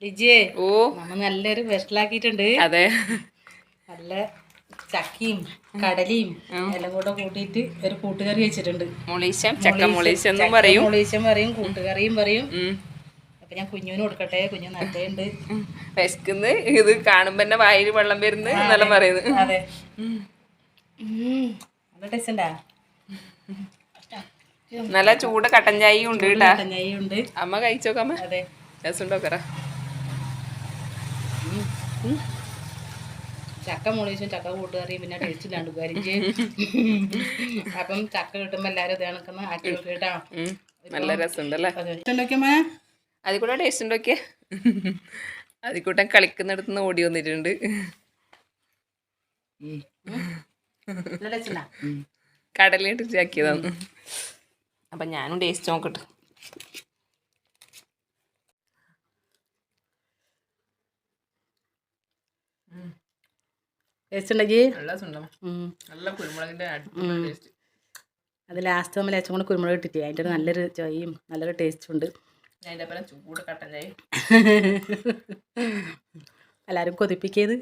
ലിജിയെ ഓ നമ്മൾ നല്ലൊരു വെസ്റ്റലാക്കിയിട്ടുണ്ട്. അതെ, നല്ല ചക്കയും കടലയും എല്ലാം കൂടെ കൂട്ടിയിട്ട് ഒരു കൂട്ടുകറി വെച്ചിട്ടുണ്ട്. മുളീശം പറയും, കൂട്ടുകറിയും പറയും. അപ്പൊ ഞാൻ കുഞ്ഞുവിന് കൊടുക്കട്ടെ, കുഞ്ഞു നല്ലുണ്ട് വിശക്കുന്ന്. ഇത് കാണുമ്പോ എന്നെ വായിൽ വെള്ളം വരുന്നു എന്നെല്ലാം പറയുന്നത്. അതെ, നല്ല ടേസ്റ്റ് ഉണ്ടാ. നല്ല ചൂട് കട്ടൻ ചായയും ഉണ്ട് കേട്ടാ. അമ്മ കഴിച്ചോക്കമ്മ. അതെ, രസമുണ്ടോക്കറ. ചക്ക മുളീച്ചും ചക്ക കൂട്ടുകറിയും പിന്നെ ടേസ്റ്റ് ഇല്ലാണ്ട് കരിഞ്ച്. അപ്പം ചക്ക കിട്ടുമ്പോ എല്ലാരും ഇത് കണക്കുന്ന ആക്കി കേട്ടാ. നല്ല രസമുണ്ടല്ലേ. അതിൽ കൂടെ ടേസ്റ്റ് ഉണ്ടോക്കിയ. അതിൽക്കൂട്ടൻ കളിക്കുന്നിടത്തുനിന്ന് ഓടി വന്നിട്ടുണ്ട്. കടലിട്ട് ചാക്കിയതാണ്. അപ്പൊ ഞാനും ടേസ്റ്റ് നോക്കട്ടെ. ടേസ്റ്റ് ഉണ്ടെങ്കിൽ നല്ല കുരുമുളകിന്റെ ടേസ്റ്റ്. അത് ലാസ്റ്റ് നമ്മൾ ഏറ്റവും കൂടെ കുരുമുളക് ഇട്ടിട്ട് അതിൻ്റെ ഒരു നല്ലൊരു ചൊയ്യും നല്ലൊരു ടേസ്റ്റും ഉണ്ട്. അതിൻ്റെ ഒപ്പം ചൂട് കട്ടൻ ചായ. എല്ലാവരും കൊതിപ്പിക്കത്.